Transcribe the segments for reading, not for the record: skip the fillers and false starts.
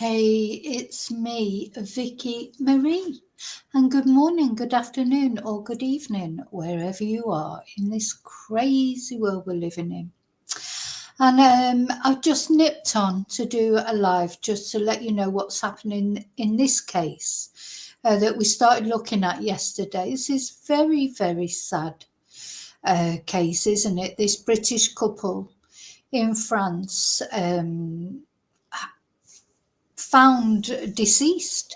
Hey, it's me, Vicky Marie. And good morning, good afternoon, or good evening, wherever you are in this crazy world we're living in. And I've just nipped on to do a live just to let you know what's happening in this case that we started looking at yesterday. This is very, very sad case, isn't it? This British couple in France found deceased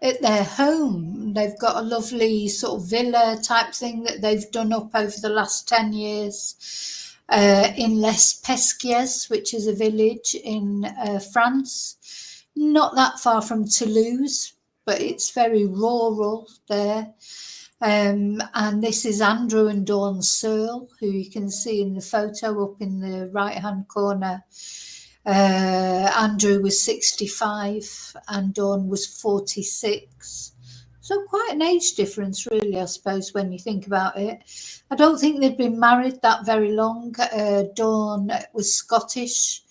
at their home. They've got a lovely sort of villa type thing that they've done up over the last 10 years in Les Pesquiès, which is a village in France, not that far from Toulouse, but it's very rural there. And this is Andrew and Dawn Searle, who you can see in the photo up in the right-hand corner. Andrew was 65 and Dawn was 46. So quite an age difference, really, I suppose, when you think about it. I don't think they'd been married that very long. Dawn was Scottish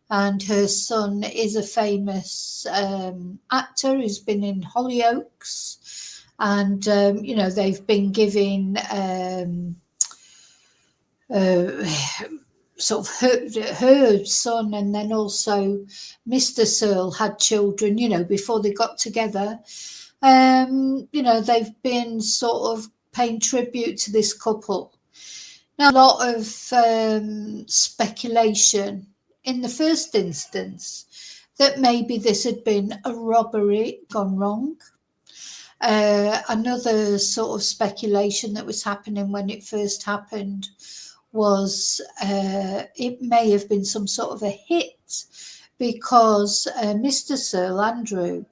and her son is a famous actor who's been in Hollyoaks. And, they've been giving sort of her son, and then also Mr. Searle had children, before they got together. They've been sort of paying tribute to this couple. Now, a lot of speculation in the first instance that maybe this had been a robbery gone wrong. Another sort of speculation that was happening when it first happened was it may have been some sort of a hit because Mr. Searle, Andrew,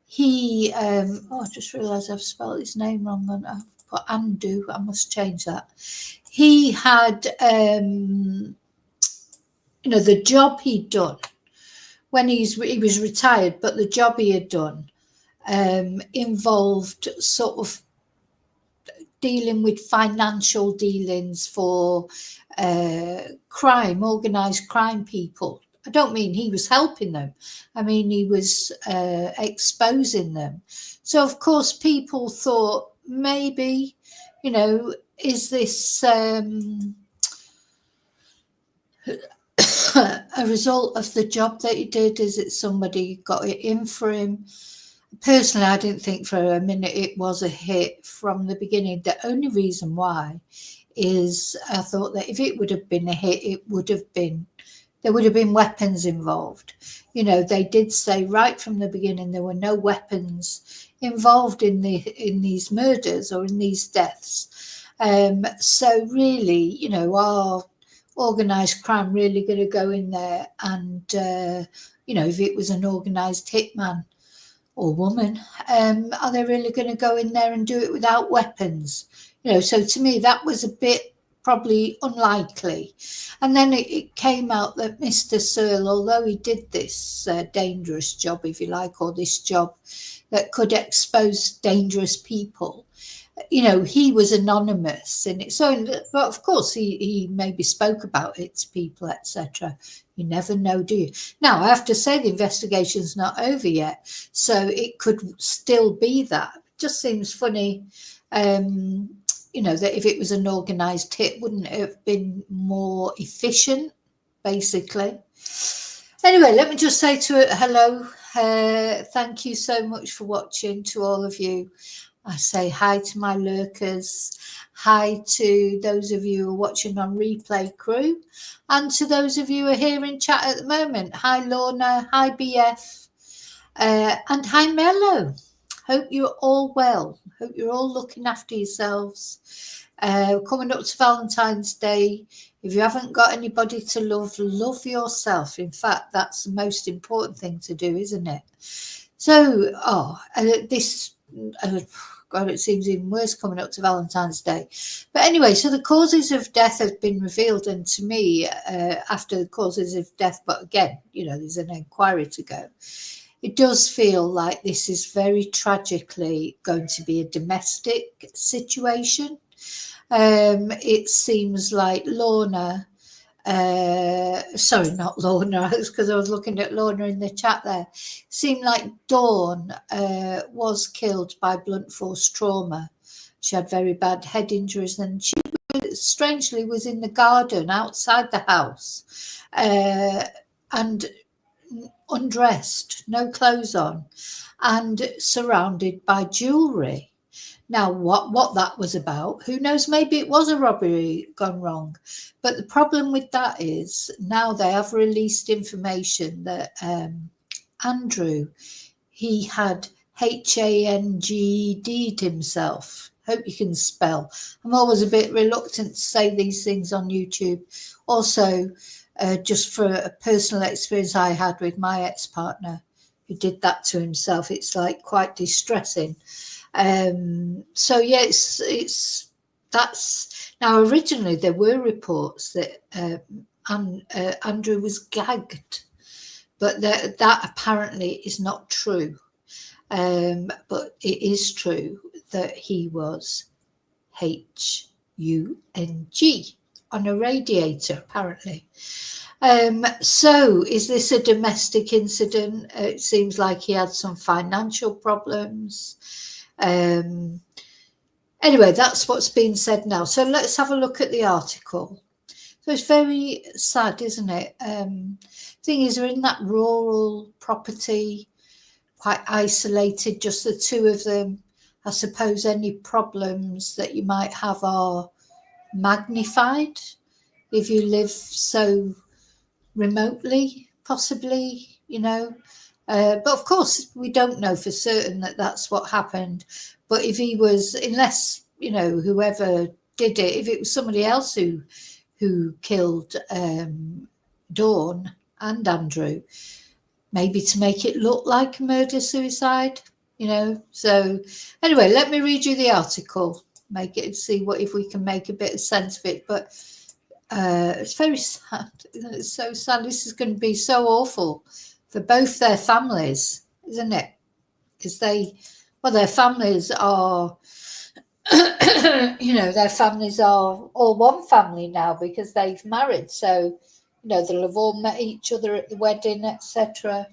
he, I just realised I've spelled his name wrong. I've put Andu, I must change that. He had, the job he'd done when he was retired, but the job he had done involved sort of dealing with financial dealings for crime, organised crime people. I don't mean he was helping them. I mean, he was exposing them. So, of course, people thought maybe, is this a result of the job that he did? Is it somebody got it in for him? Personally, I didn't think for a minute it was a hit from the beginning. The only reason why is I thought that if it would have been a hit, there would have been weapons involved. They did say right from the beginning there were no weapons involved in these murders or in these deaths. So really, are organised crime really going to go in there and, if it was an organised hitman or woman, are they really going to go in there and do it without weapons? So to me, that was a bit probably unlikely. And then it came out that Mr. Searle, although he did this dangerous job, if you like, or this job that could expose dangerous people, he was anonymous in it. So, but of course, he maybe spoke about it to people, etc. You never know, do you? Now, I have to say the investigation's not over yet, so it could still be that. It just seems funny, that if it was an organised hit, wouldn't it have been more efficient, basically? Anyway, let me just say to it, hello. Thank you so much for watching, to all of you. I say hi to my lurkers, hi to those of you who are watching on replay crew, and to those of you who are here in chat at the moment. Hi Lorna, hi BF, and hi Mello. Hope you're all well. Hope you're all looking after yourselves. Coming up to Valentine's Day. If you haven't got anybody to love, love yourself. In fact, that's the most important thing to do, isn't it? So, God, it seems even worse coming up to Valentine's Day. But anyway, so the causes of death have been revealed. And to me, after the causes of death, but again, there's an inquiry to go. It does feel like this is very tragically going to be a domestic situation. It seems like Lorna Sorry, not Lorna, because I was looking at Lorna in the chat there. Seemed like Dawn was killed by blunt force trauma. She had very bad head injuries, and she strangely was in the garden outside the house, and undressed, no clothes on, and surrounded by jewellery. Now, what that was about, who knows? Maybe it was a robbery gone wrong. But the problem with that is now they have released information that Andrew, he had HANGD'd himself. Hope you can spell. I'm always a bit reluctant to say these things on YouTube. Also, just for a personal experience I had with my ex-partner who did that to himself, it's like quite distressing. So yeah, it's that's now. Originally there were reports that Andrew was gagged, but that apparently is not true. But it is true that he was HUNG on a radiator, apparently. So is this a domestic incident? It seems like he had some financial problems. Anyway, that's what's being said now. So let's have a look at the article. So it's very sad, isn't it? Thing is, we're in that rural property, quite isolated, just the two of them. I suppose any problems that you might have are magnified if you live so remotely, possibly, you know. But of course, we don't know for certain that that's what happened. But if he was, unless, you know, whoever did it, if it was somebody else who killed Dawn and Andrew, maybe to make it look like a murder-suicide, you know. So anyway, let me read you the article, make it, see what if we can make a bit of sense of it. But it's very sad. It's so sad. This is going to be so awful for both their families, isn't it? Because their families are, you know, their families are all one family now because they've married. So, you know, they'll have all met each other at the wedding, etc.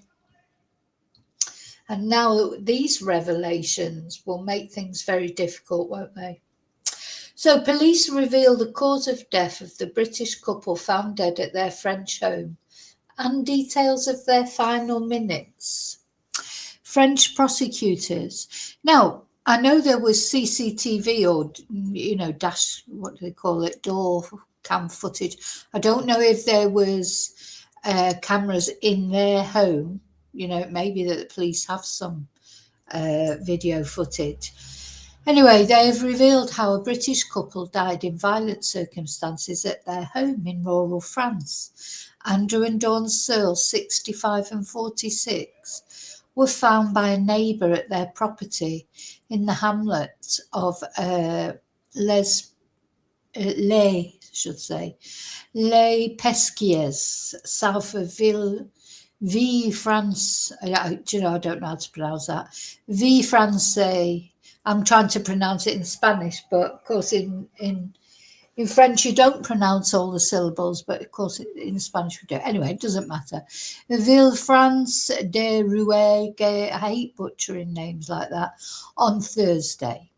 And now these revelations will make things very difficult, won't they? So police reveal the cause of death of the British couple found dead at their French home and details of their final minutes. French prosecutors. Now, I know there was CCTV or, you know, what do they call it, door cam footage. I don't know if there was cameras in their home. You know, maybe that the police have some video footage. Anyway, they have revealed how a British couple died in violent circumstances at their home in rural France. Andrew and Dawn Searle, 65 and 46, were found by a neighbour at their property in the hamlet of Les Pesquiès, south of Villefrance. You know, I don't know how to pronounce that. Villefrance. I'm trying to pronounce it in Spanish, but of course in French you don't pronounce all the syllables, but of course in Spanish we do. Anyway, it doesn't matter. Villefrance-de-Rouergue, I hate butchering names like that, on Thursday.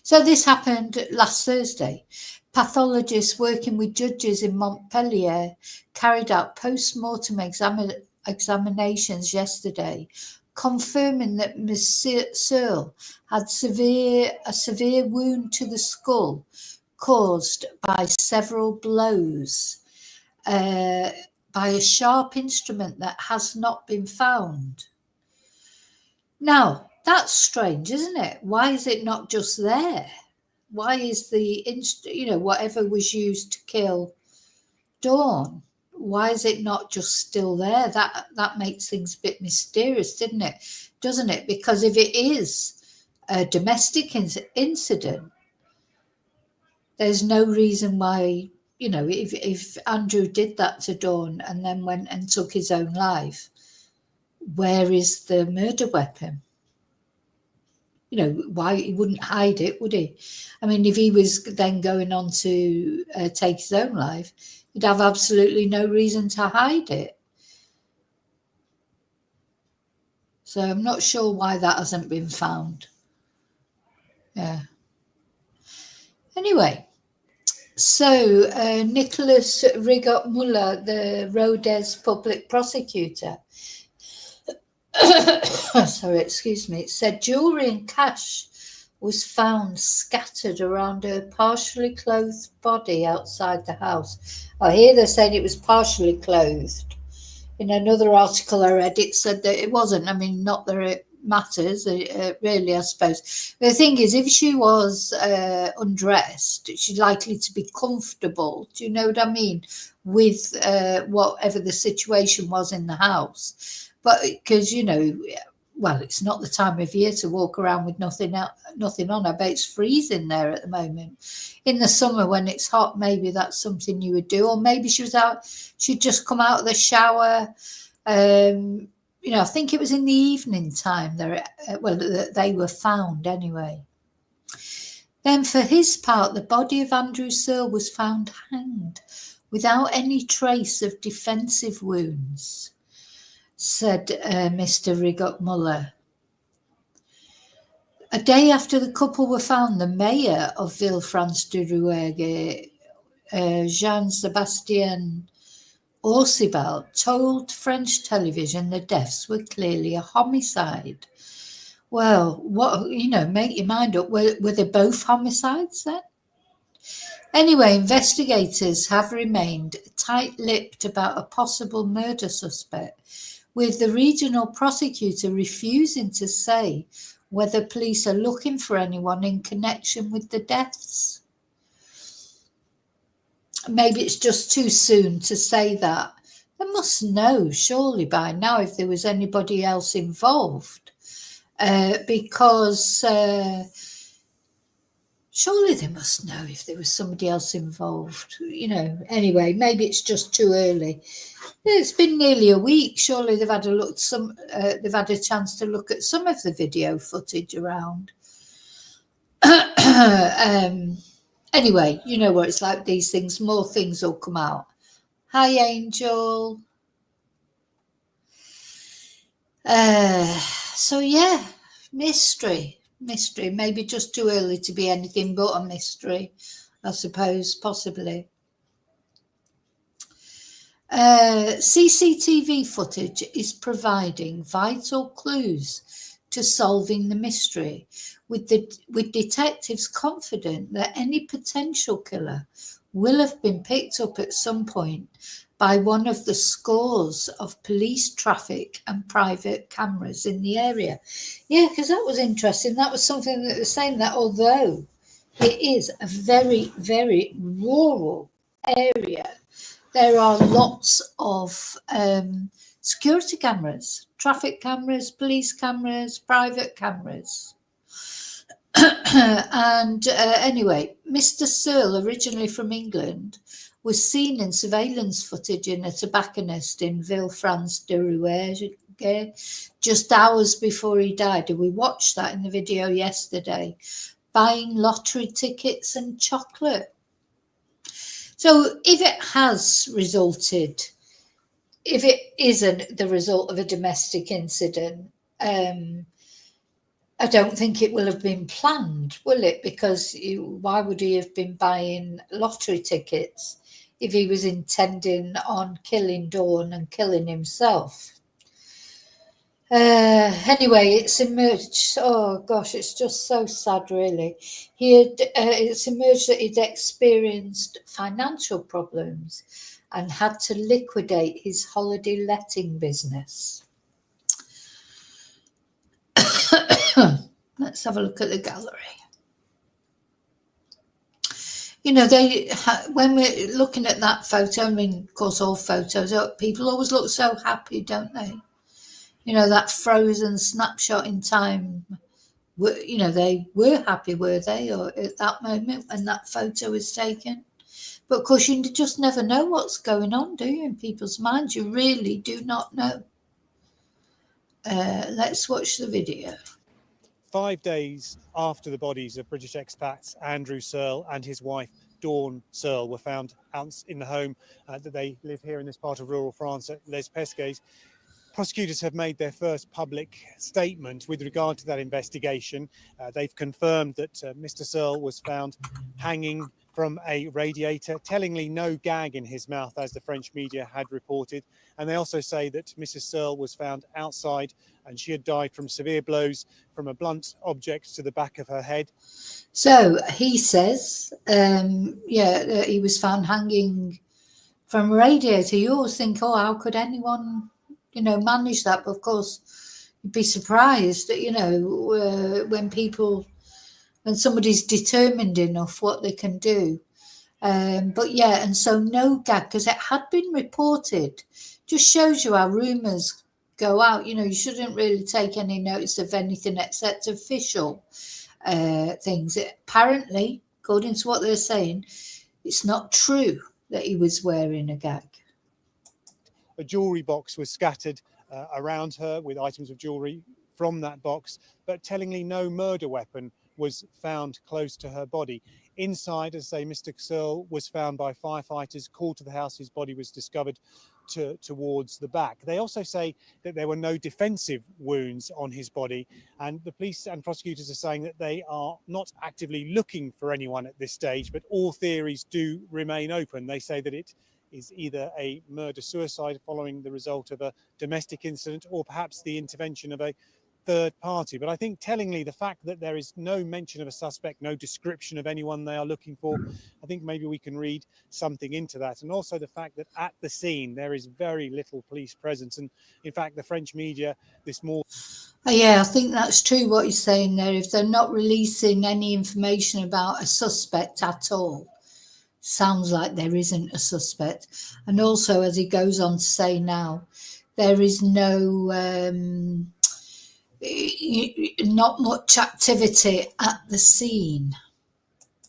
So this happened last Thursday. Pathologists working with judges in Montpellier carried out post-mortem examinations yesterday, confirming that Ms. Searle had a severe wound to the skull caused by several blows by a sharp instrument that has not been found. Now, that's strange, isn't it? Why is it not just there? Why is whatever was used to kill Dawn, why is it not just still there? That makes things a bit mysterious, doesn't it? Because if it is a domestic incident, there's no reason why, you know, if Andrew did that to Dawn and then went and took his own life, where is the murder weapon? You know, why he wouldn't hide it, would he? I mean, if he was then going on to take his own life, You'd have absolutely no reason to hide it. So I'm not sure why that hasn't been found. Yeah. Anyway, so Nicholas Rigot-Muller, the Rodez public prosecutor, sorry, excuse me, said jewellery and cash was found scattered around her partially clothed body outside the house. Oh, here they're saying it was partially clothed. In another article I read, it said that it wasn't. I mean, not that it matters, really, I suppose. The thing is, if she was undressed, she's likely to be comfortable. Do you know what I mean? With whatever the situation was in the house. But because, you know, well, it's not the time of year to walk around with nothing on. I bet it's freezing there at the moment. In the summer when it's hot, maybe that's something you would do. Or maybe she'd just come out of the shower. You know, I think it was in the evening time they were found anyway. Then for his part, the body of Andrew Searle was found hanged without any trace of defensive wounds, said Mr. Rigot-Muller. A day after the couple were found, the mayor of Villefrance-de-Rouergue, Jean-Sébastien Orsibal, told French television the deaths were clearly a homicide. Well, what, you know, make your mind up. Were they both homicides then? Anyway, investigators have remained tight-lipped about a possible murder suspect, with the regional prosecutor refusing to say whether police are looking for anyone in connection with the deaths. Maybe it's just too soon to say that. They must know, surely, by now if there was anybody else involved. Because surely they must know if there was somebody else involved. You know, anyway, maybe it's just too early. It's been nearly a week. Surely they've had they've had a chance to look at some of the video footage around. Anyway, you know what it's like, these things, more things will come out. Hi, Angel. So yeah, mystery, maybe just too early to be anything but a mystery, I suppose, possibly. CCTV footage is providing vital clues to solving the mystery, with detectives confident that any potential killer will have been picked up at some point by one of the scores of police, traffic and private cameras in the area. Yeah, because that was interesting. That was something that was saying, that although it is a very, very rural area, there are lots of security cameras, traffic cameras, police cameras, private cameras. And anyway, Mr. Searle, originally from England, was seen in surveillance footage in a tobacconist in Villefrance-de-Rouergue just hours before he died. And we watched that in the video yesterday, buying lottery tickets and chocolate. So if it has resulted, if it isn't the result of a domestic incident, I don't think it will have been planned, will it? Because why would he have been buying lottery tickets if he was intending on killing Dawn and killing himself? Anyway, it's emerged. Oh gosh, it's just so sad, really. It's emerged that he'd experienced financial problems and had to liquidate his holiday letting business. Let's have a look at the gallery. You know, when we're looking at that photo, I mean, of course, all photos, people always look so happy, don't they? You know, that frozen snapshot in time, you know, they were happy, were they, or at that moment when that photo was taken? But of course, you just never know what's going on, do you, in people's minds? You really do not know. Let's watch the video. 5 days after the bodies of British expats Andrew Searle and his wife Dawn Searle were found out in the home that they live here in this part of rural France at Les Pesquiès. Prosecutors have made their first public statement with regard to that investigation. They've confirmed that Mr. Searle was found hanging from a radiator, tellingly no gag in his mouth, as the French media had reported. And they also say that Mrs. Searle was found outside and she had died from severe blows from a blunt object to the back of her head. So he says, that he was found hanging from a radiator. You always think, oh, how could anyone, manage that? But of course, you'd be surprised, when somebody's determined enough what they can do. And so no gag, because it had been reported. Just shows you how rumours go out. You shouldn't really take any notice of anything except official things. Apparently, according to what they're saying, it's not true that he was wearing a gag. A jewellery box was scattered around her with items of jewellery from that box, but tellingly no murder weapon was found close to her body. Inside, as I say, Mr. Searle was found by firefighters, called to the house. His body was discovered towards the back. They also say that there were no defensive wounds on his body, and the police and prosecutors are saying that they are not actively looking for anyone at this stage, but all theories do remain open. They say that it is either a murder-suicide following the result of a domestic incident, or perhaps the intervention of a third party. But I think tellingly, the fact that there is no mention of a suspect, no description of anyone they are looking for, I think maybe we can read something into that. And also the fact that at the scene there is very little police presence. And in fact, the French media this morning... Yeah, I think that's true what you're saying there. If they're not releasing any information about a suspect at all, sounds like there isn't a suspect. And also, as he goes on to say now, there is no... not much activity at the scene.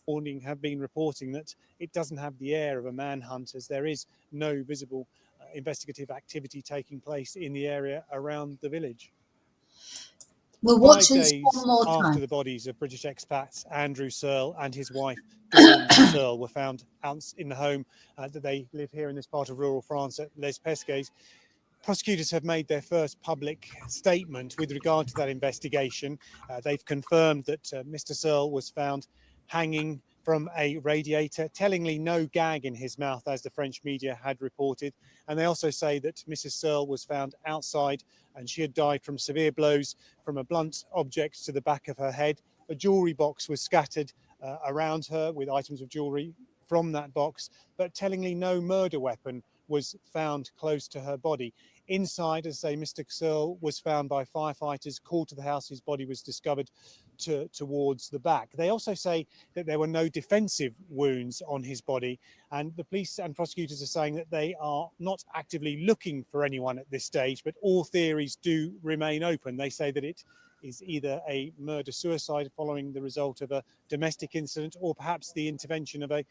Morning have been reporting that it doesn't have the air of a manhunt, as there is no visible investigative activity taking place in the area around the village. We'll watch 5 this days one more time. after the bodies of British expats Andrew Searle and his wife Dawn Searle were found out in the home that they live here in this part of rural France at Les Pesquiès, prosecutors have made their first public statement with regard to that investigation. They've confirmed that Mr. Searle was found hanging from a radiator, tellingly no gag in his mouth, as the French media had reported. And they also say that Mrs. Searle was found outside and she had died from severe blows from a blunt object to the back of her head. A jewellery box was scattered around her with items of jewellery from that box, but tellingly no murder weapon was found close to her body. Inside, as I say, Mr. Searle was found by firefighters, called to the house. His body was discovered towards the back. They also say that there were no defensive wounds on his body, and the police and prosecutors are saying that they are not actively looking for anyone at this stage, but all theories do remain open. They say that it is either a murder-suicide following the result of a domestic incident, or perhaps the intervention of a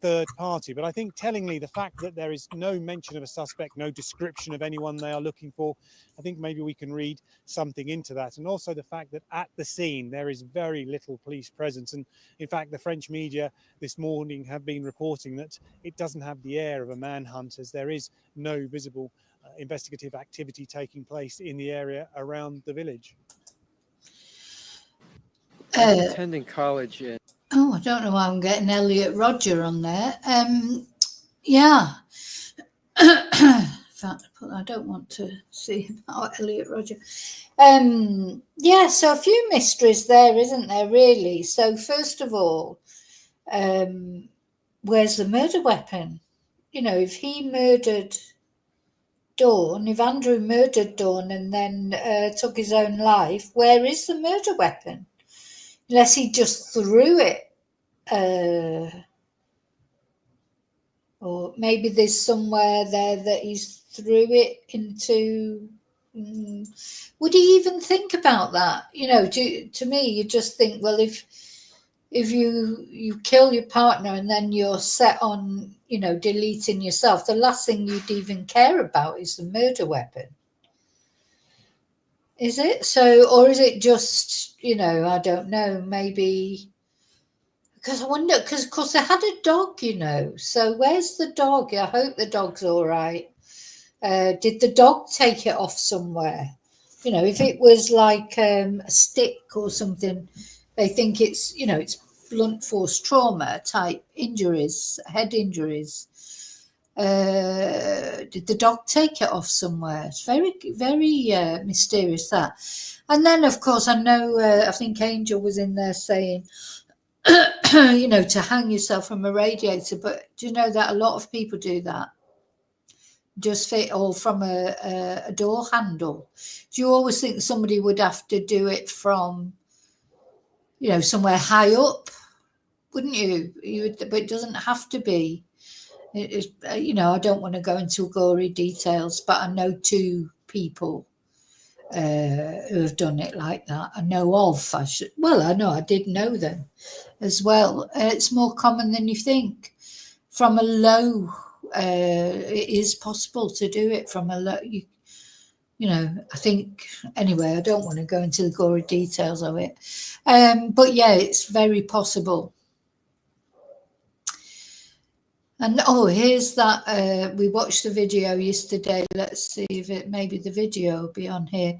third party. But I think tellingly, the fact that there is no mention of a suspect, no description of anyone they are looking for, I think maybe we can read something into that. And also the fact that at the scene there is very little police presence. And in fact, the French media this morning have been reporting that it doesn't have the air of a manhunt, as there is no visible investigative activity taking place in the area around the village. Attending college in... Oh, I don't know why I'm getting Elliot Rodger on there. Yeah. In fact, I don't want to see about Elliot Rodger. Yeah, so a few mysteries there, isn't there, really? So first of all, where's the murder weapon? If he murdered Dawn, if Andrew murdered Dawn and then took his own life, where is the murder weapon? Unless he just threw it. Or maybe there's somewhere there that he's threw it into. Would he even think about that? To me, you just think, well, if you kill your partner and then you're set on, deleting yourself, the last thing you'd even care about is the murder weapon. Is it? So, or is it just, I don't know, maybe Because I wonder, because of course they had a dog, you know. So where's the dog? I hope the dog's all right. Did the dog take it off somewhere? You know, if it was like a stick or something, they think it's, you know, it's blunt force trauma type injuries, head injuries. Did the dog take it off somewhere? It's very, very mysterious, that. And then, of course, I know, I think Angel was in there saying, you know, to hang yourself from a radiator. But do you know that a lot of people do that? Just fit, or from a door handle. Do you always think somebody would have to do it from, you know, somewhere high up? Wouldn't you? You would, but it doesn't have to be. You know, I don't want to go into gory details, but I know 2 people who have done it like that. I know of. I did know them as well. It's more common than you think. From a low, it is possible to do it from a low. You know, I think, anyway, I don't want to go into the gory details of it. But yeah, it's very possible. And here's that. We watched the video yesterday. Let's see if maybe the video will be on here.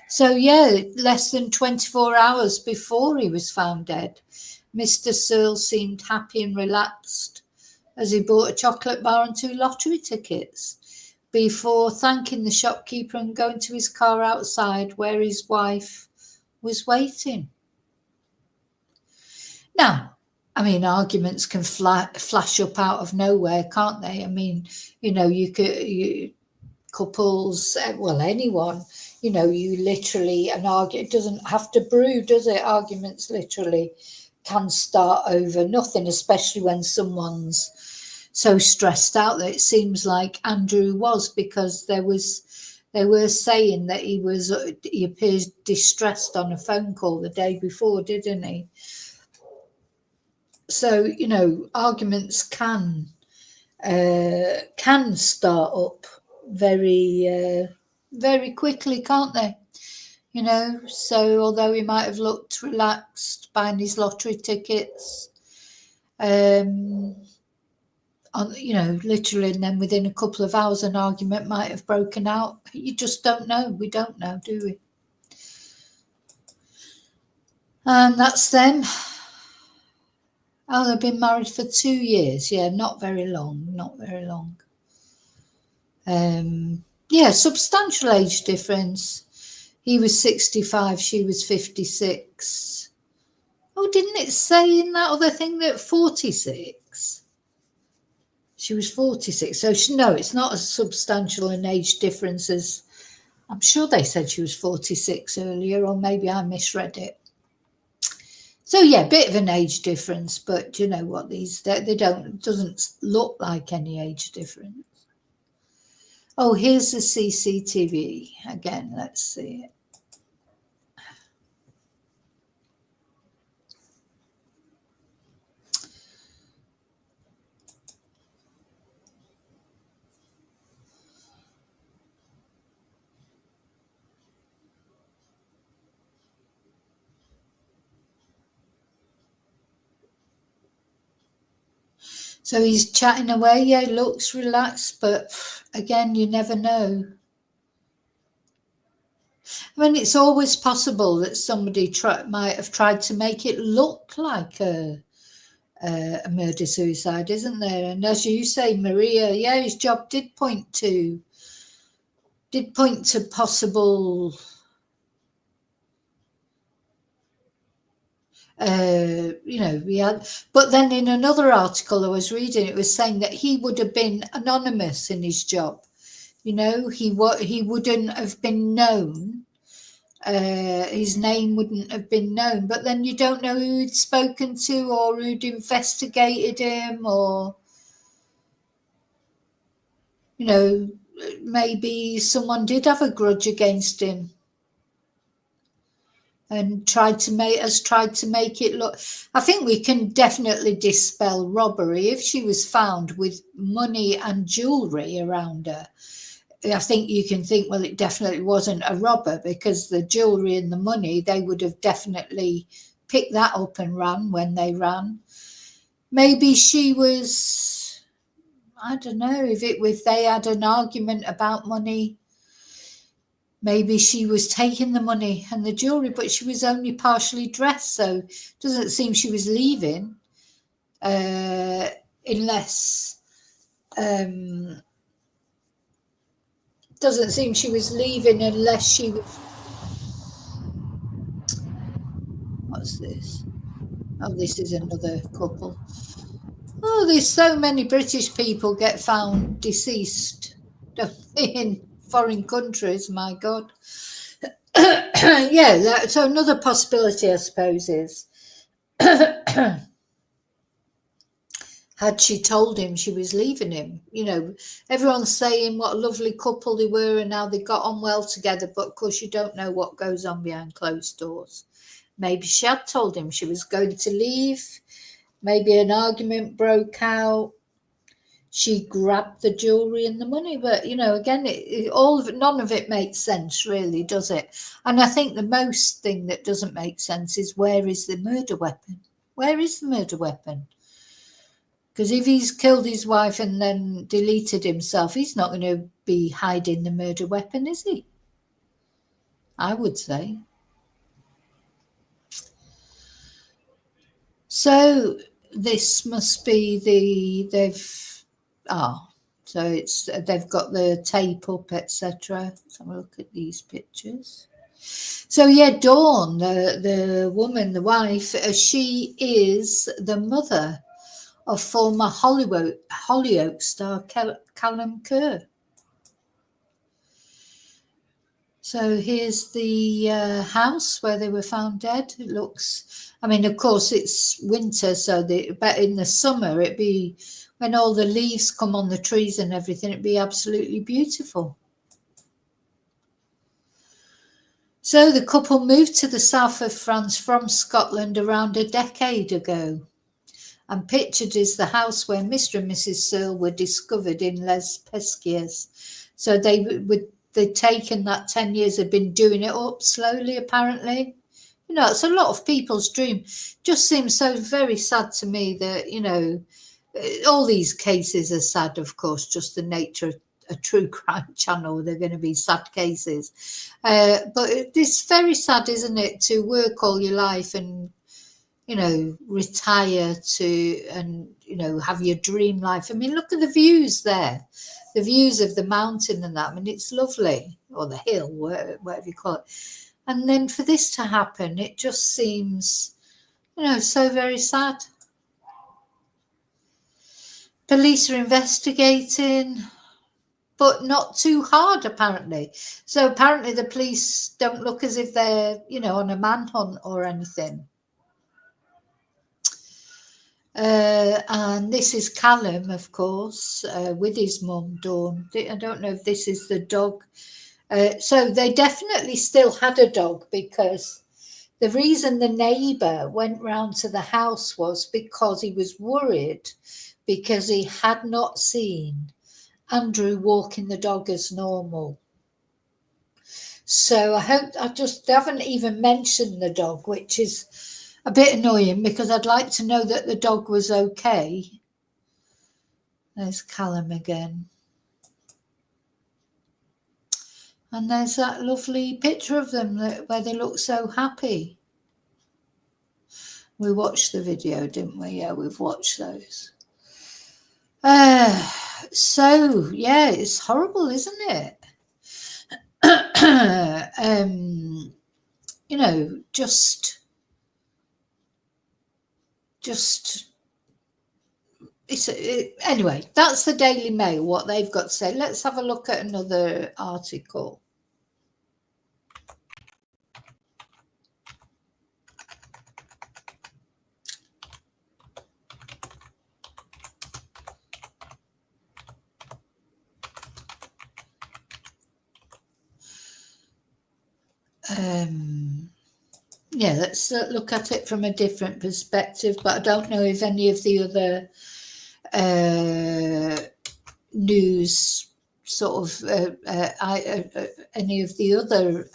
So yeah, less than 24 hours before he was found dead, Mr. Searle seemed happy and relaxed as he bought a chocolate bar and 2 lottery tickets before thanking the shopkeeper and going to his car outside where his wife was waiting. Now, I mean, arguments can flash up out of nowhere, can't they? I mean, you know, couples, well, anyone, you know, you literally, an argument, it doesn't have to brew, does it? Arguments literally can start over nothing, especially when someone's so stressed out that it seems like Andrew was, because they were saying that he appears distressed on a phone call the day before, didn't he? So, you know, arguments can start up very, very quickly, can't they? You know, so although he might have looked relaxed buying his lottery tickets, you know, literally, and then within a couple of hours, an argument might have broken out. You just don't know. We don't know, do we? And that's them. Oh, they've been married for 2 years. Yeah, not very long. Not very long. Yeah, substantial age difference. He was 65, she was 56. Oh, didn't it say in that other thing that 46? She was 46. So, no, it's not as substantial an age difference as, I'm sure they said she was 46 earlier, or maybe I misread it. So yeah, bit of an age difference, but you know what, they don't, it doesn't look like any age difference. Oh, here's the CCTV again. Let's see it. So he's chatting away. Yeah, he looks relaxed, but again, you never know. I mean, it's always possible that somebody might have tried to make it look like a murder-suicide, isn't there? And as you say, Maria, yeah, his job did point to possible you know, we had, but then in another article I was reading, it was saying that he would have been anonymous in his job. You know, he wouldn't have been known. His name wouldn't have been known. But then you don't know who he'd spoken to or who'd investigated him, or you know, maybe someone did have a grudge against him and tried to make it look. I think we can definitely dispel robbery. If she was found with money and jewellery around her, I think you can think, well, it definitely wasn't a robber, because the jewellery and the money, they would have definitely picked that up and ran when they ran. maybe she was, I don't know, if they had an argument about money, maybe she was taking the money and the jewellery, but she was only partially dressed, so it doesn't seem she was leaving, unless, doesn't seem she was leaving unless she was, what's this? Oh, this is another couple. Oh, there's so many British people get found deceased in foreign countries, my God. Yeah, so another possibility, I suppose, is had she told him she was leaving him. You know, everyone's saying what a lovely couple they were and how they got on well together, but of course you don't know what goes on behind closed doors. Maybe she had told him she was going to leave. Maybe an argument broke out. She grabbed the jewellery and the money, but you know, again, none of it makes sense, really, does it? And I think the most thing that doesn't make sense is, where is the murder weapon? Where is the murder weapon? Because if he's killed his wife and then deleted himself, he's not going to be hiding the murder weapon, is he? I would say. So this must be so they've got the tape up, etc. Let's have a look at these pictures. So yeah, Dawn, the woman, the wife, she is the mother of former Hollyoaks star Callum Kerr. So here's the house where they were found dead. It looks, I mean, of course it's winter, so but in the summer it'd be, when all the leaves come on the trees and everything, it'd be absolutely beautiful. So the couple moved to the south of France from Scotland around a decade ago. And pictured is the house where Mr. and Mrs. Searle were discovered in Les Pesquiès. So they'd taken that 10 years, had been doing it up slowly, apparently. You know, it's a lot of people's dream. Just seems so very sad to me that, you know, all these cases are sad, of course, just the nature of a true crime channel. They're going to be sad cases. But it's very sad, isn't it, to work all your life and, you know, retire and, you know, have your dream life. I mean, look at the views there, the views of the mountain and that. I mean, it's lovely, or the hill, whatever you call it. And then for this to happen, it just seems, you know, so very sad. Police are investigating, but not too hard, apparently. So apparently the police don't look as if they're, you know, on a manhunt or anything. And this is Callum, of course, with his mum, Dawn. I don't know if this is the dog. So they definitely still had a dog, because the reason the neighbour went round to the house was because he was worried, because he had not seen Andrew walking the dog as normal. So I just haven't even mentioned the dog, which is a bit annoying, because I'd like to know that the dog was okay. There's Callum again. And there's that lovely picture of them where they look so happy. We watched the video, didn't we? Yeah, we've watched those. So, yeah, it's horrible, isn't it? You know, just anyway, that's the Daily Mail, what they've got to say. Let's have a look at another article. Yeah, let's look at it from a different perspective, but I don't know if any of the other news sort of any of the other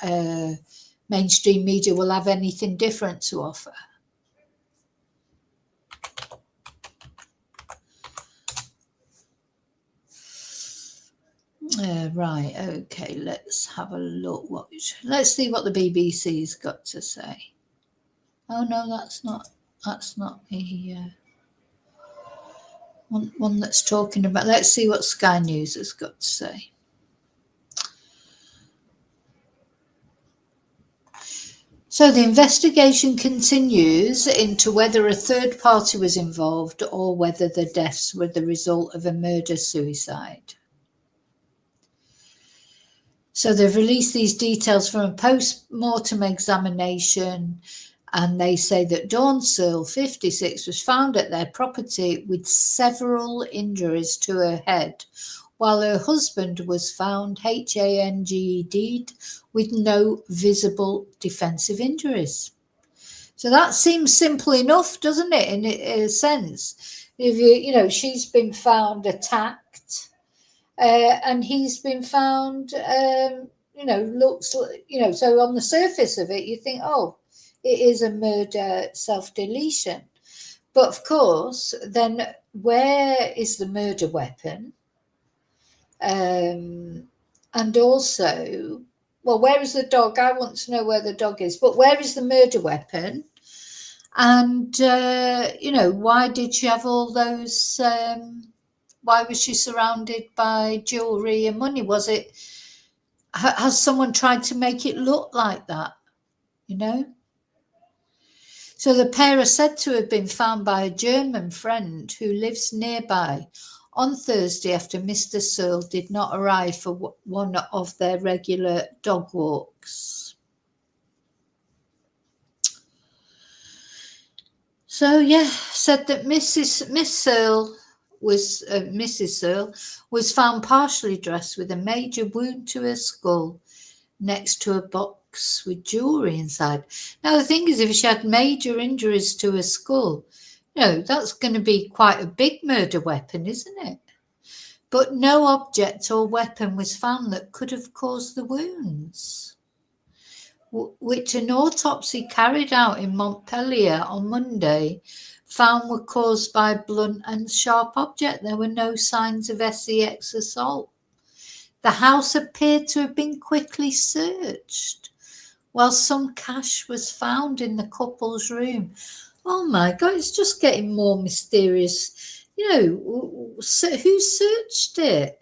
mainstream media will have anything different to offer. Right, okay, let's have a look. Let's see what the BBC's got to say. Oh no, that's not the one that's talking about. Let's see what Sky News has got to say. So the investigation continues into whether a third party was involved or whether the deaths were the result of a murder-suicide. So they've released these details from a post-mortem examination, and they say that Dawn Searle, 56, was found at their property with several injuries to her head, while her husband was found hanged with no visible defensive injuries. So that seems simple enough, doesn't it, in a sense? If she's been found attacked, and he's been found, looks, so on the surface of it, you think, oh, it is a murder self-deletion. But of course, then where is the murder weapon? And also, well, where is the dog? I want to know where the dog is, but where is the murder weapon? And, why did she have all those, why was she surrounded by jewellery and money? Has someone tried to make it look like that, So the pair are said to have been found by a German friend who lives nearby on Thursday after Mr. Searle did not arrive for one of their regular dog walks. So, said that Mrs. Searle was found partially dressed with a major wound to her skull next to a box with jewellery inside. Now, the thing is, if she had major injuries to her skull, that's going to be quite a big murder weapon, isn't it? But no object or weapon was found that could have caused the wounds, which an autopsy carried out in Montpellier on Monday found were caused by blunt and sharp object. There were no signs of sex assault. The house appeared to have been quickly searched, while some cash was found in the couple's room. Oh my God, it's just getting more mysterious. Who searched it?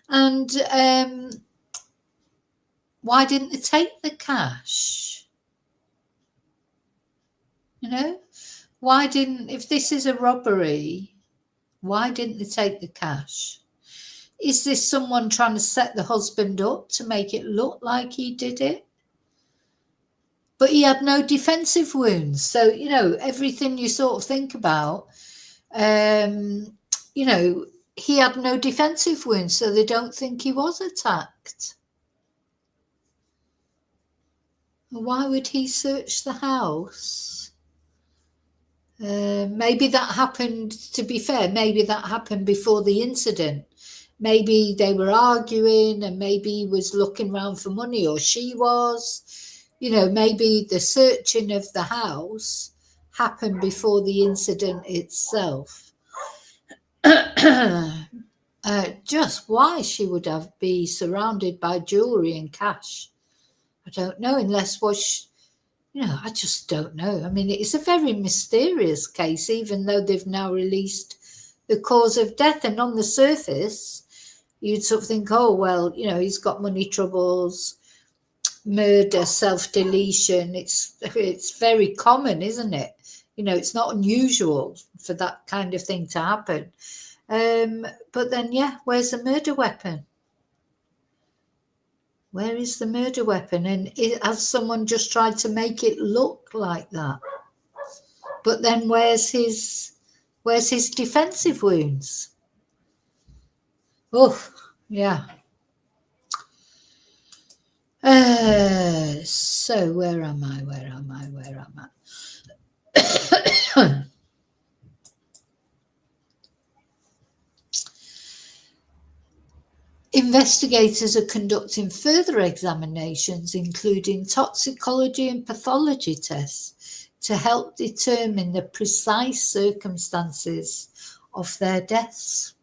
And why didn't they take the cash? Why didn't, if this is a robbery, why didn't they take the cash? Is this someone trying to set the husband up to make it look like he did it? But he had no defensive wounds. So, everything you sort of think about, he had no defensive wounds, so they don't think he was attacked. Why would he search the house? Maybe that happened, to be fair, maybe that happened before the incident. Maybe they were arguing and maybe he was looking around for money, or she was. Maybe the searching of the house happened before the incident itself. Just why she would be surrounded by jewellery and cash, I don't know, unless I just don't know. I mean, it's a very mysterious case, even though they've now released the cause of death. And on the surface, you'd sort of think, oh, well, he's got money troubles, murder, self-deletion. It's very common, isn't it? It's not unusual for that kind of thing to happen. But then, where's the murder weapon? Where is the murder weapon? And has someone just tried to make it look like that? But then where's his defensive wounds? Oh, yeah. So where am I? Investigators are conducting further examinations, including toxicology and pathology tests, to help determine the precise circumstances of their deaths.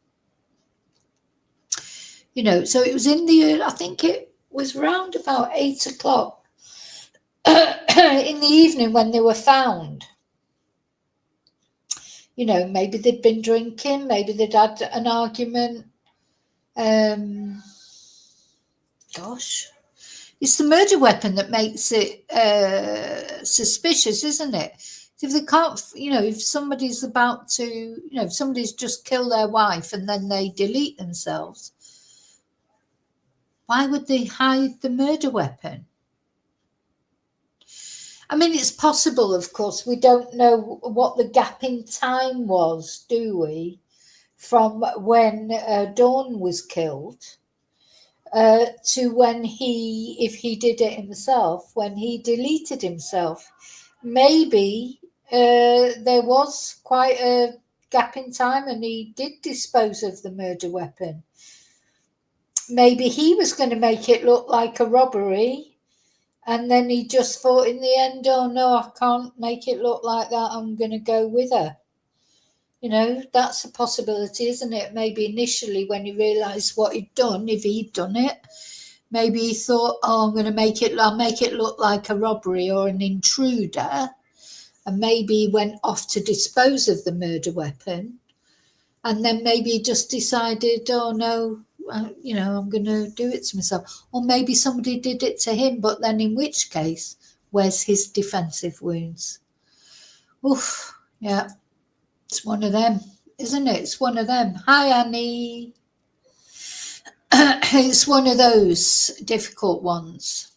You know, so it was I think it was round about 8 o'clock in the evening when they were found. You know, maybe they'd been drinking, maybe they'd had an argument. Gosh, it's the murder weapon that makes it suspicious, isn't it? If they can't, you know, if somebody's about to, you know, if somebody's just killed their wife and then they delete themselves, why would they hide the murder weapon? I mean, it's possible, of course. We don't know what the gap in time was, do we? From when Dawn was killed to when if he did it himself, when he deleted himself. Maybe there was quite a gap in time and he did dispose of the murder weapon. Maybe he was going to make it look like a robbery and then he just thought in the end, oh no, I can't make it look like that, I'm going to go with her. You know, that's a possibility, isn't it? Maybe initially when he realised what he'd done, if he'd done it, maybe he thought, oh, I'll make it look like a robbery or an intruder. And maybe he went off to dispose of the murder weapon. And then maybe he just decided, oh no, you know, I'm going to do it to myself. Or maybe somebody did it to him, but then in which case, where's his defensive wounds? Oof, yeah. It's one of them, isn't it? It's one of them. Hi, Annie. It's one of those difficult ones.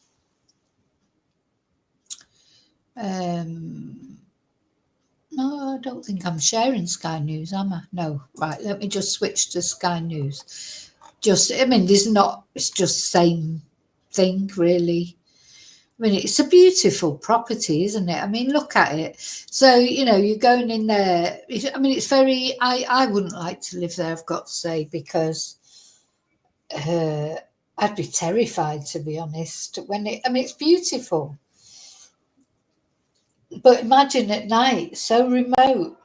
No, I don't think I'm sharing Sky News, am I? No. Right, let me just switch to Sky News. I mean, it's just same thing, really. I mean, it's a beautiful property, isn't it? I mean, look at it. So, you know, you're going in there. I mean, it's very, I wouldn't like to live there, I've got to say, because I'd be terrified, to be honest. I mean, it's beautiful. But imagine at night, so remote.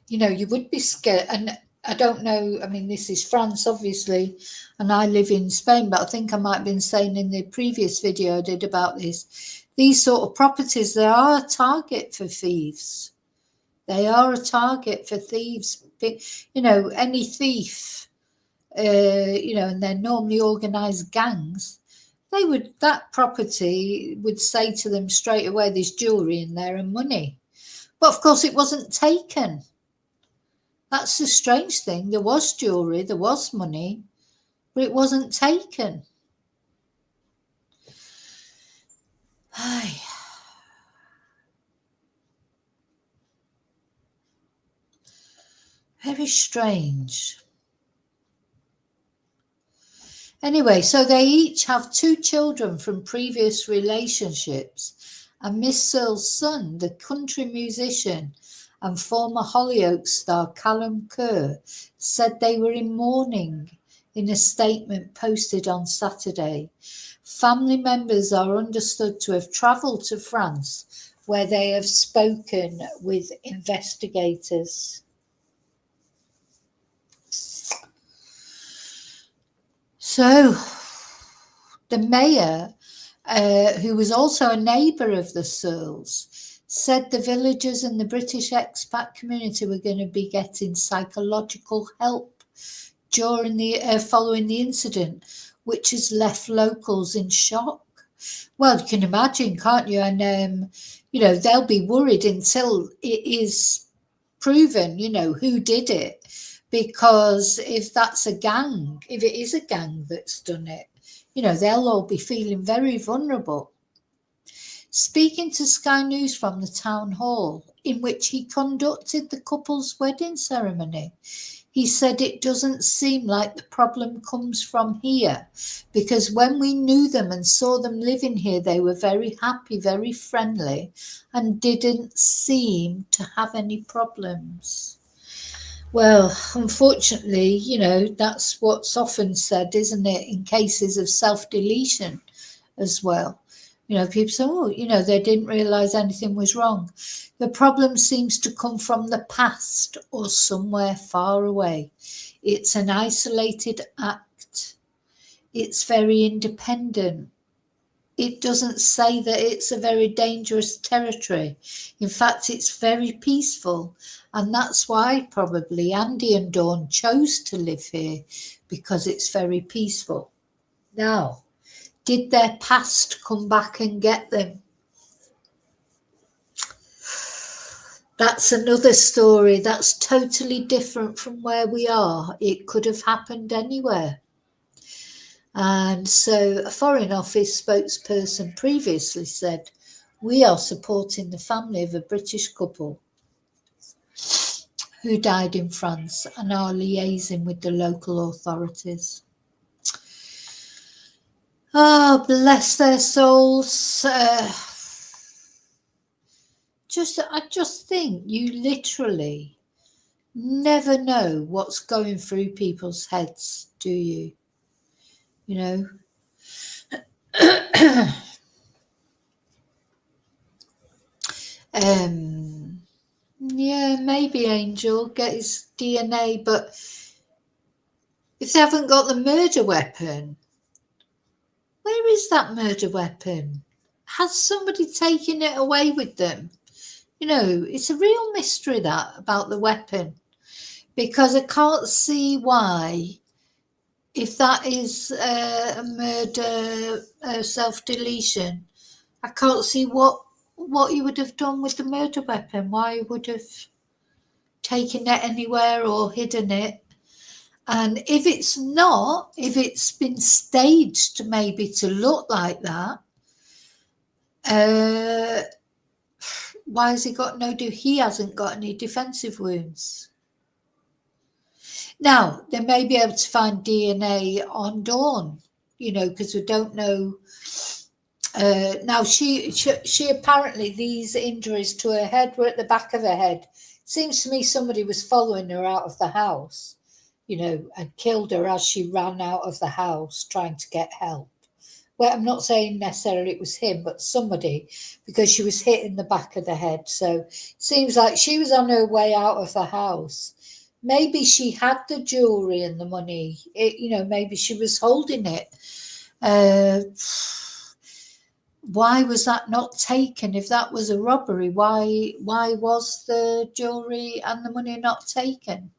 You know, you would be scared. And I don't know, I mean, this is France, obviously, and I live in Spain, but I think I might have been saying in the previous video I did about this, these sort of properties, they are a target for thieves. They are a target for thieves. You know, any thief, you know, and they're normally organised gangs, that property would say to them straight away, there's jewellery in there and money. But of course it wasn't taken. That's the strange thing. There was jewellery, there was money, but it wasn't taken. Ay. Very strange. Anyway, so they each have 2 children from previous relationships, and Miss Searle's son, the country musician and former Hollyoaks star Callum Kerr, said they were in mourning in a statement posted on Saturday. Family members are understood to have travelled to France, where they have spoken with investigators. So, the mayor, who was also a neighbour of the Searles, said the villagers and the British expat community were going to be getting psychological help during following the incident, which has left locals in shock. Well, you can imagine, can't you? And you know, they'll be worried until it is proven, you know, who did it. Because if that's a gang, if it is a gang that's done it, you know, they'll all be feeling very vulnerable. Speaking to Sky News from the town hall, in which he conducted the couple's wedding ceremony, he said it doesn't seem like the problem comes from here, because when we knew them and saw them living here, they were very happy, very friendly, and didn't seem to have any problems. Well, unfortunately, you know, that's what's often said, isn't it, in cases of self-deletion as well. People say, oh, they didn't realise anything was wrong. The problem seems to come from the past or somewhere far away. It's an isolated act. It's very independent. It doesn't say that it's a very dangerous territory. In fact, it's very peaceful. And that's why probably Andy and Dawn chose to live here, because it's very peaceful. Now, did their past come back and get them? That's another story. That's totally different from where we are. It could have happened anywhere. And so a Foreign Office spokesperson previously said, we are supporting the family of a British couple who died in France and are liaising with the local authorities. Oh, bless their souls. I just think you literally never know what's going through people's heads, do you? Yeah, maybe Angel get his DNA, but if they haven't got the murder weapon, where is that murder weapon? Has somebody taken it away with them? It's a real mystery that about the weapon, because I can't see why, if that is a murder, self-deletion, I can't see what you would have done with the murder weapon, why you would have taken it anywhere or hidden it. And if it's been staged maybe to look like that, why has he hasn't got any defensive wounds. Now, they may be able to find DNA on Dawn, because we don't know. Now, she apparently, these injuries to her head were at the back of her head. Seems to me somebody was following her out of the house, and killed her as she ran out of the house trying to get help. Well, I'm not saying necessarily it was him, but somebody, because she was hit in the back of the head. So seems like she was on her way out of the house. Maybe she had the jewellery and the money. Maybe she was holding it. Why was that not taken? If that was a robbery, why was the jewellery and the money not taken?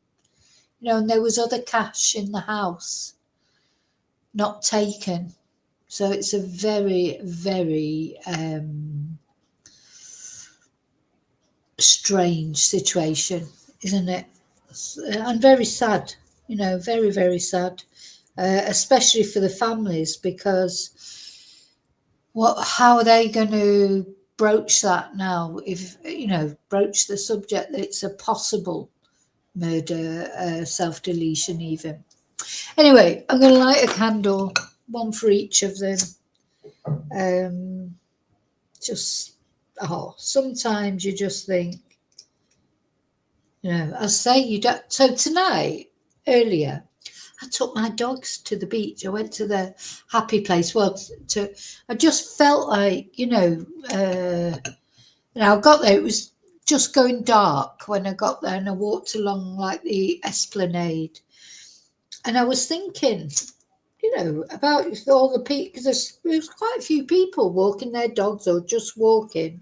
And there was other cash in the house not taken. So it's a very, very strange situation, isn't it? And very sad, very, very sad, especially for the families, because how are they going to broach that now? If, broach the subject that it's a possible murder, self-deletion even. Anyway, I'm going to light a candle, one for each of them. Sometimes you just think, I say you don't. So tonight, earlier, I took my dogs to the beach. I went to the happy place. I just felt like, I got there. It was just going dark when I got there, and I walked along like the esplanade. And I was thinking, about all the people, because there's quite a few people walking their dogs or just walking.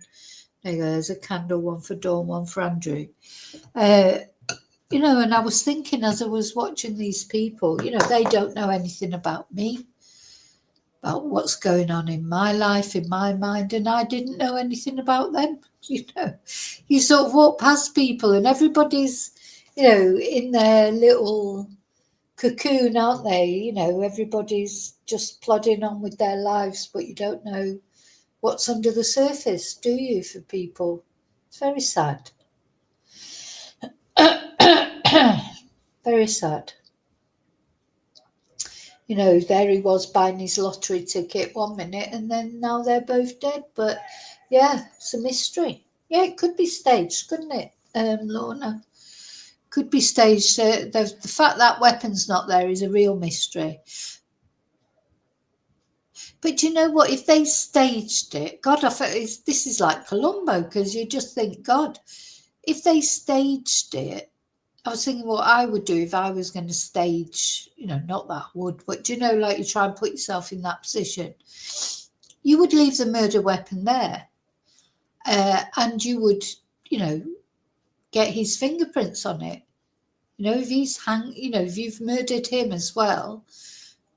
There you go, there's a candle, one for Dawn, one for Andrew. And I was thinking as I was watching these people, they don't know anything about me, about what's going on in my life, in my mind, and I didn't know anything about them. You sort of walk past people and everybody's, in their little cocoon, aren't they? Everybody's just plodding on with their lives, but you don't know what's under the surface, do you, for people? It's very sad. Very sad. There he was buying his lottery ticket one minute, and then now they're both dead. But yeah, it's a mystery. Yeah, it could be staged, couldn't it, Lorna? Could be staged. The fact that weapon's not there is a real mystery. But you know what? If they staged it, God, this is like Columbo, because you just think, God, if they staged it, I was thinking what I would do if I was going to stage, not that I would, but you try and put yourself in that position. You would leave the murder weapon there, and you would, get his fingerprints on it. If if you've murdered him as well,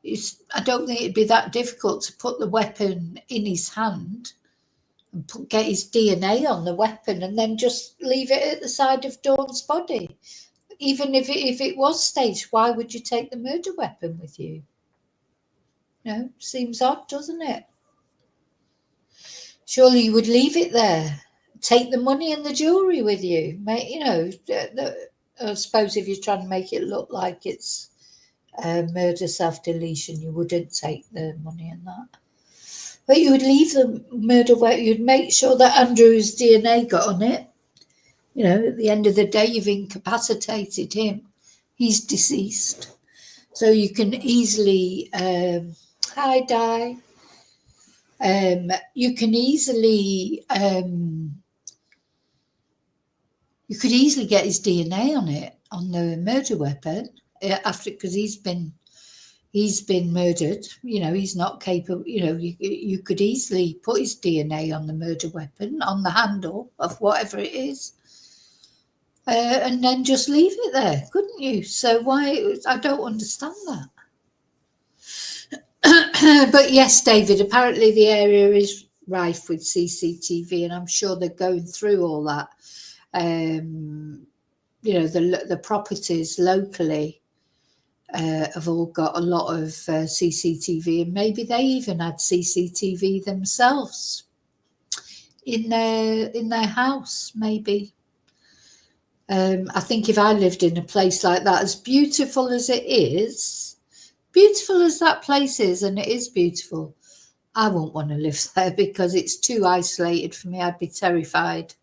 I don't think it'd be that difficult to put the weapon in his hand and get his DNA on the weapon, and then just leave it at the side of Dawn's body. Even if it was staged, why would you take the murder weapon with you? Seems odd, doesn't it? Surely you would leave it there. Take the money and the jewellery with you. I suppose if you're trying to make it look like it's murder self-deletion, you wouldn't take the money and that. But you would leave the murder weapon. You'd make sure that Andrew's DNA got on it. At the end of the day, you've incapacitated him. He's deceased. So you can easily, hi, Di. You could easily get his DNA on it, on the murder weapon, because he's been murdered. He's not capable. You could easily put his DNA on the murder weapon, on the handle of whatever it is. And then just leave it there, couldn't you? So why? I don't understand that. But yes, David, apparently the area is rife with CCTV, and I'm sure they're going through all that. The properties locally have all got a lot of CCTV, and maybe they even had CCTV themselves in their house, maybe. I think if I lived in a place like that, as beautiful as it is, beautiful as that place is, and it is beautiful, I wouldn't want to live there because it's too isolated for me. I'd be terrified.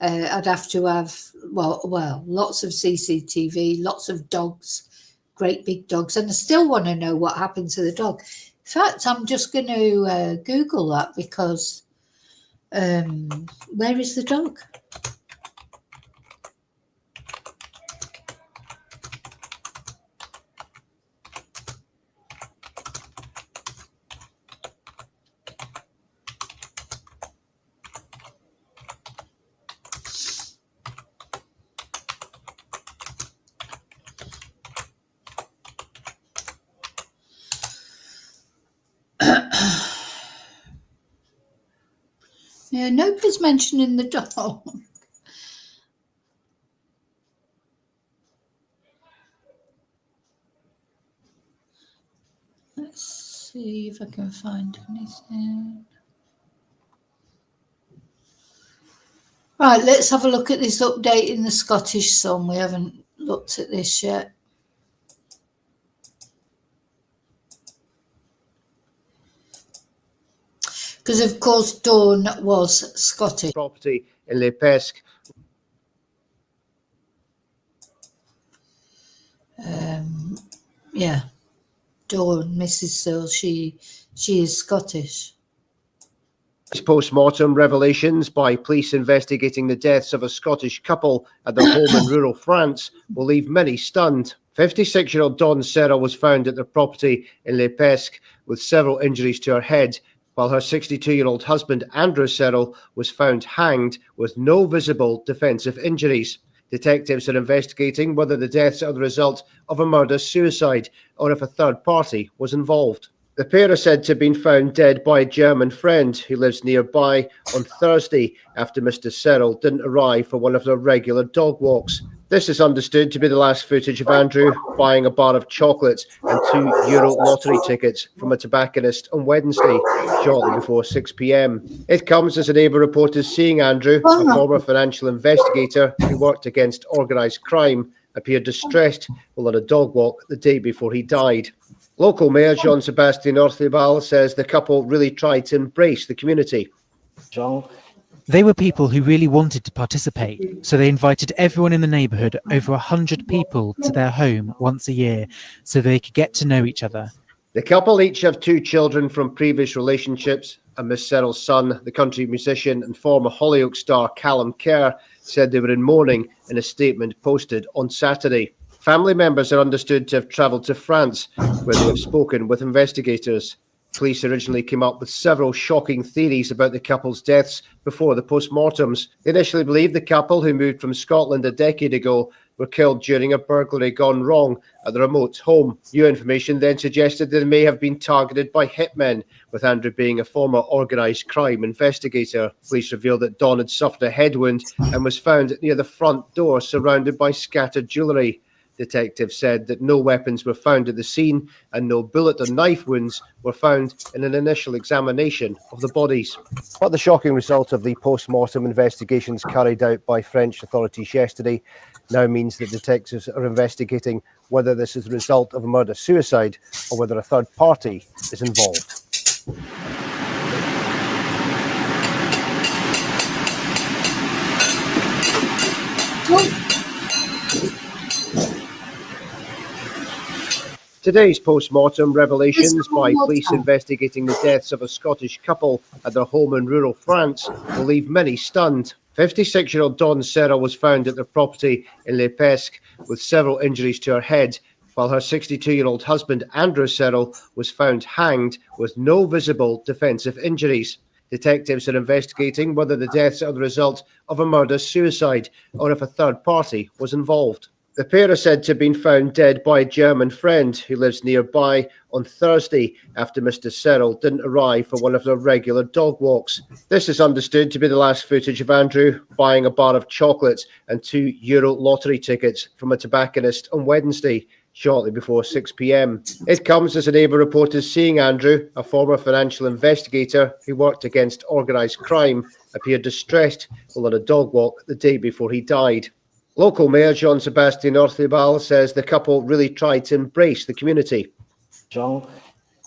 I'd have to have, lots of CCTV, lots of dogs, great big dogs, and I still want to know what happened to the dog. In fact, I'm just going to Google that because where is the dog? Yeah, nobody's mentioning the dog. Let's see if I can find anything. Right, let's have a look at this update in the Scottish Sun. We haven't looked at this yet. Because, of course, Dawn was Scottish. Property in Les Pesquiès. Yeah, Dawn, Mrs. Searle, she is Scottish. Post-mortem revelations by police investigating the deaths of a Scottish couple at their home in rural France will leave many stunned. 56-year-old Dawn Searle was found at their property in Les Pesquiès with several injuries to her head, while her 62-year-old husband, Andrew Searle, was found hanged with no visible defensive injuries. Detectives are investigating whether the deaths are the result of a murder-suicide or if a third party was involved. The pair are said to have been found dead by a German friend who lives nearby on Thursday after Mr. Searle didn't arrive for one of their regular dog walks. This is understood to be the last footage of Andrew buying a bar of chocolates and €2 lottery tickets from a tobacconist on Wednesday, shortly before 6 p.m. It comes as a neighbour reported seeing Andrew, a former financial investigator who worked against organised crime, appeared distressed while on a dog walk the day before he died. Local Mayor Jean-Sébastien Orthibal says the couple really tried to embrace the community. They were people who really wanted to participate, so they invited everyone in the neighbourhood, over 100 people, to their home once a year so they could get to know each other. The couple each have 2 children from previous relationships, and Miss Searle's son, the country musician and former Hollyoaks star Callum Kerr, said they were in mourning in a statement posted on Saturday. Family members are understood to have travelled to France, where they have spoken with investigators. Police originally came up with several shocking theories about the couple's deaths before the post-mortems. They initially believed the couple, who moved from Scotland a decade ago, were killed during a burglary gone wrong at the remote home. New information then suggested they may have been targeted by hitmen, with Andrew being a former organised crime investigator. Police revealed that Don had suffered a head wound and was found near the front door surrounded by scattered jewellery. Detectives said that no weapons were found at the scene and no bullet or knife wounds were found in an initial examination of the bodies. But the shocking result of the post-mortem investigations carried out by French authorities yesterday now means that detectives are investigating whether this is the result of a murder-suicide or whether a third party is involved. Today's post-mortem revelations by police investigating the deaths of a Scottish couple at their home in rural France will leave many stunned. 56-year-old Dawn Searle was found at their property in Les Pesquiès with several injuries to her head, while her 62-year-old husband, Andrew Searle, was found hanged with no visible defensive injuries. Detectives are investigating whether the deaths are the result of a murder-suicide or if a third party was involved. The pair are said to have been found dead by a German friend who lives nearby on Thursday after Mr. Searle didn't arrive for one of their regular dog walks. This is understood to be the last footage of Andrew buying a bar of chocolates and €2 lottery tickets from a tobacconist on Wednesday, shortly before 6 p.m. It comes as a neighbour reported seeing Andrew, a former financial investigator who worked against organised crime, appeared distressed while on a dog walk the day before he died. Local Mayor Jean-Sébastien Orthibal says the couple really tried to embrace the community.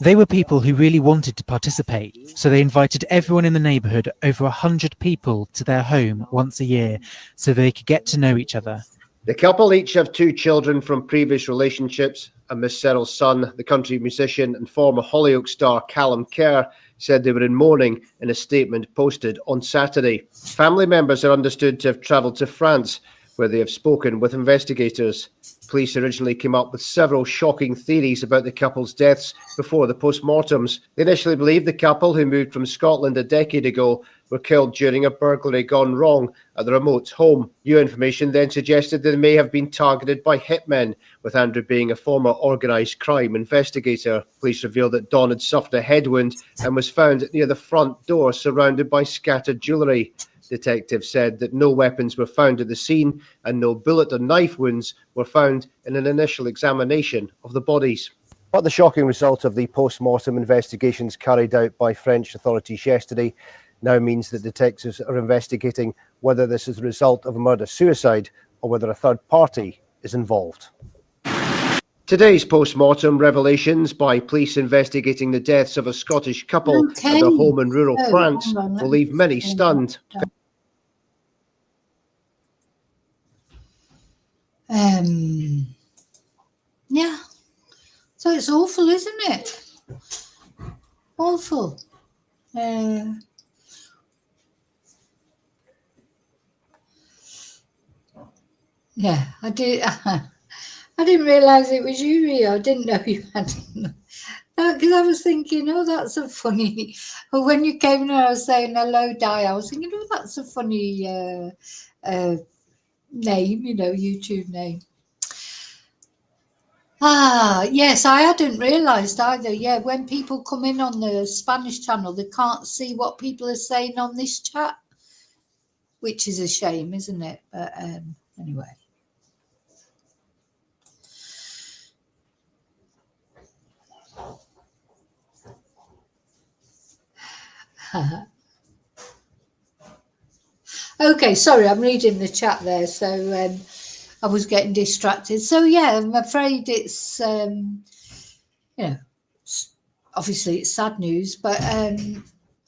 They were people who really wanted to participate, so they invited everyone in the neighbourhood, over 100 people, to their home once a year so they could get to know each other. The couple each have 2 children from previous relationships, and Miss Searle's son, the country musician and former Hollyoaks star Callum Kerr, said they were in mourning in a statement posted on Saturday. Family members are understood to have travelled to France, where they have spoken with investigators. Police originally came up with several shocking theories about the couple's deaths before the post-mortems. They initially believed the couple, who moved from Scotland a decade ago, were killed during a burglary gone wrong at the remote home. New information then suggested they may have been targeted by hitmen, with Andrew being a former organised crime investigator. Police revealed that Don had suffered a head wound and was found near the front door surrounded by scattered jewellery. Detectives said that no weapons were found at the scene and no bullet or knife wounds were found in an initial examination of the bodies. But the shocking result of the post-mortem investigations carried out by French authorities yesterday now means that detectives are investigating whether this is the result of a murder-suicide or whether a third party is involved. Today's post-mortem revelations by police investigating the deaths of a Scottish couple at their home in rural France will leave many stunned. Yeah. So it's awful, isn't it? Awful. Yeah, I did. I didn't realise it was you, Rio. I didn't know you had. Because I was thinking, oh, that's a funny. Or when you came in, I was saying hello, Di. I was thinking, oh, that's a funny name, YouTube name. Yes, I hadn't realised either. Yeah, when people come in on the Spanish channel, they can't see what people are saying on this chat, which is a shame, isn't it? But anyway. Okay, sorry, I'm reading the chat there, so I was getting distracted. So yeah, I'm afraid it's obviously it's sad news, but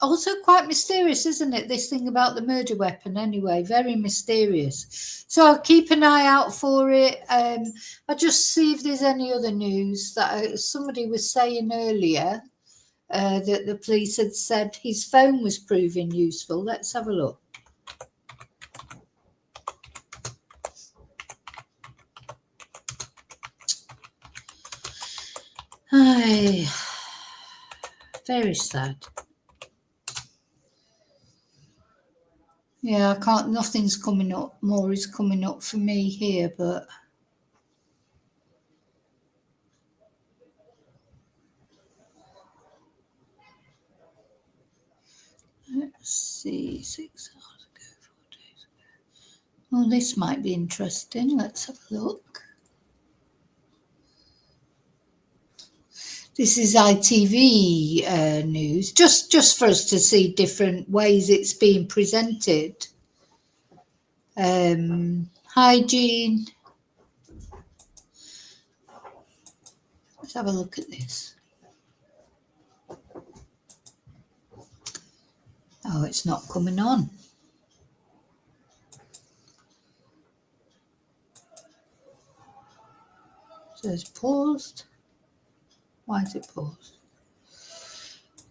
also quite mysterious, isn't it? This thing about the murder weapon, anyway, very mysterious. So I'll keep an eye out for it. I'll just see if there's any other news that somebody was saying earlier that the police had said his phone was proving useful. Let's have a look. Ay, very sad. Yeah, I can't, nothing's coming up, more is coming up for me here, but let's see, 6 hours ago, 4 days ago. Oh, this might be interesting. Let's have a look. This is ITV news, just for us to see different ways it's being presented. Hygiene. Let's have a look at this. Oh, it's not coming on. So it's paused. Why is it paused?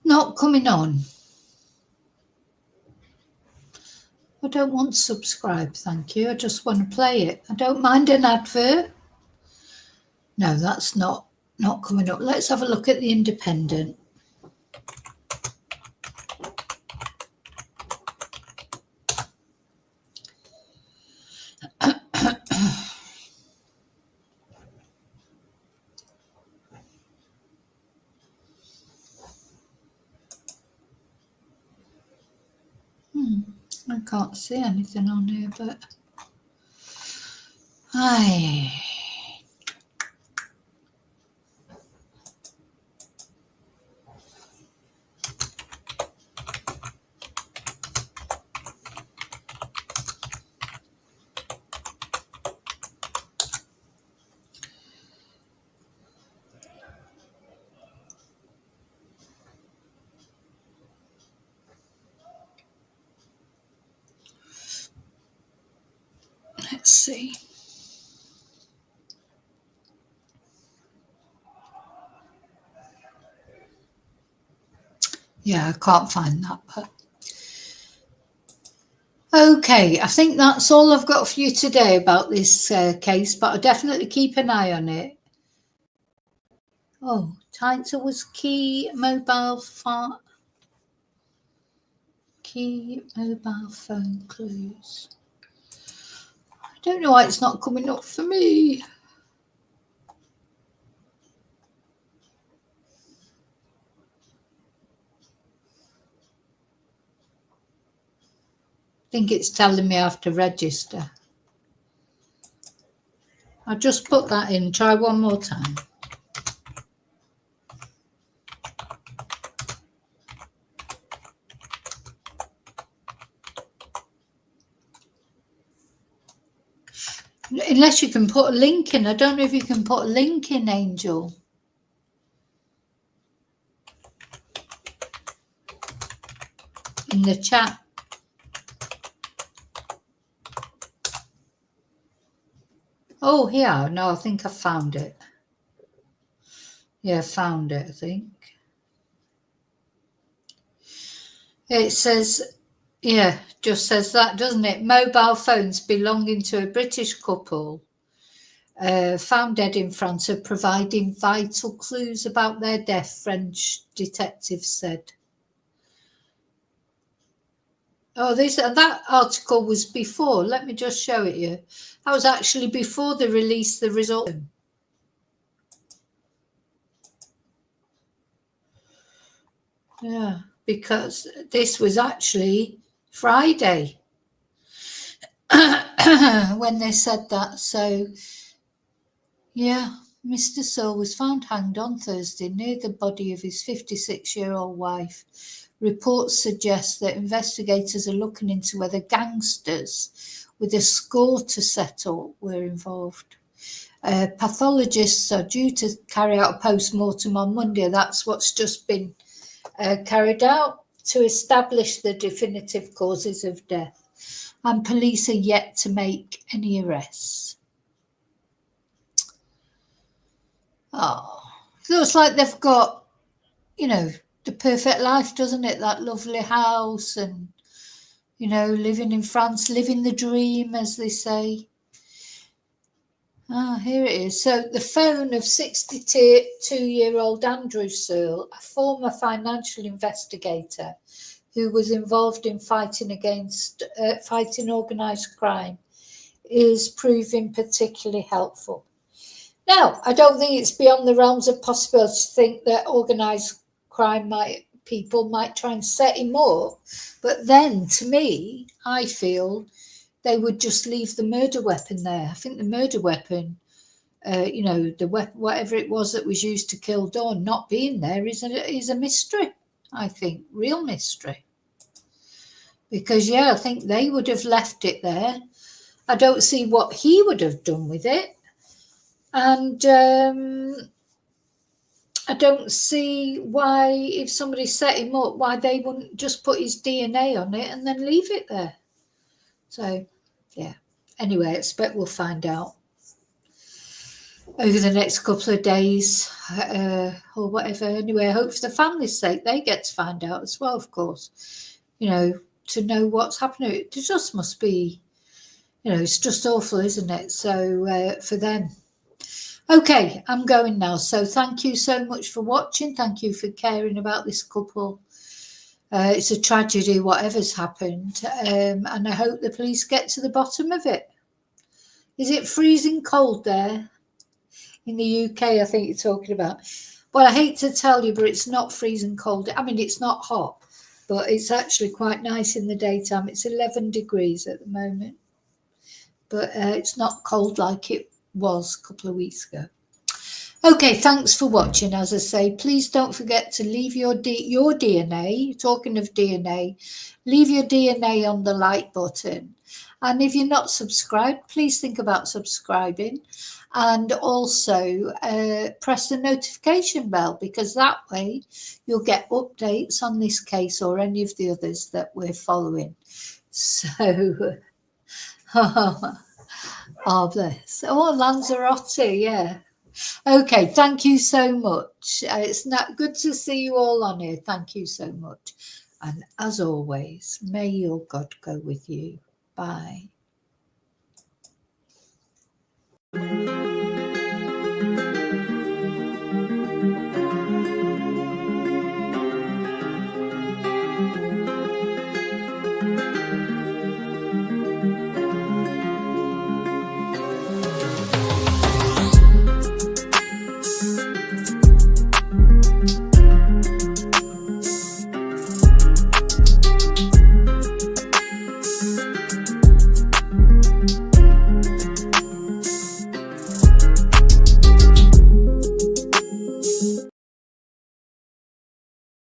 Not coming on. I don't want to subscribe, thank you. I just want to play it. I don't mind an advert. No, that's not coming up. Let's have a look at the Independent. I can't see anything on here, but let's see. Yeah, I can't find that, but okay, I think that's all I've got for you today about this case, but I'll definitely keep an eye on it. Oh, title was key mobile phone clues. I don't know why it's not coming up for me. I think it's telling me I have to register. I'll just put that in, try one more time. Unless you can put a link in. I don't know if you can put a link in, Angel. In the chat. Oh, here. No, I think I found it. Yeah, found it, I think. It says, yeah, just says that, doesn't it? Mobile phones belonging to a British couple found dead in France are providing vital clues about their death, French detectives said. Oh, that article was before. Let me just show it you. That was actually before they released the result. Yeah, because this was actually Friday when they said that. So, yeah, Mr. Searle was found hanged on Thursday near the body of his 56-year-old wife. Reports suggest that investigators are looking into whether gangsters with a score to settle were involved. Pathologists are due to carry out a post-mortem on Monday. That's what's just been carried out. to establish the definitive causes of death, and police are yet to make any arrests. Oh, looks like they've got, you know, the perfect life, doesn't it? That lovely house and, you know, living in France, living the dream, as they say. Ah, here it is. So the phone of 62-year-old Andrew Searle, a former financial investigator who was involved in fighting organised crime, is proving particularly helpful. Now, I don't think it's beyond the realms of possibility to think that organised crime people might try and set him up, but then, to me, I feel they would just leave the murder weapon there. I think the murder weapon, you know, the whatever it was that was used to kill Dawn, not being there is a mystery. I think, real mystery. Because yeah, I think they would have left it there. I don't see what he would have done with it, and I don't see why, if somebody set him up, why they wouldn't just put his DNA on it and then leave it there. So, yeah. Anyway, I expect we'll find out over the next couple of days or whatever. Anyway, I hope for the family's sake they get to find out as well, of course. You know, to know what's happening. It just must be, you know, it's just awful, isn't it? So for them. Okay, I'm going now. So thank you so much for watching. Thank you for caring about this couple. It's a tragedy, whatever's happened. And I hope the police get to the bottom of it. Is it freezing cold there? In the UK, I think you're talking about. Well, I hate to tell you, but it's not freezing cold. I mean, it's not hot, but it's actually quite nice in the daytime. It's 11 degrees at the moment. But it's not cold like it was a couple of weeks ago. Okay, thanks for watching. As I say, please don't forget to leave your DNA, talking of DNA, leave your DNA on the like button. And if you're not subscribed, please think about subscribing. And also press the notification bell, because that way you'll get updates on this case or any of the others that we're following. So, oh, bless. Oh, Lanzarote, yeah. Okay, thank you so much. It's good to see you all on here. Thank you so much. And as always, may your God go with you. Bye.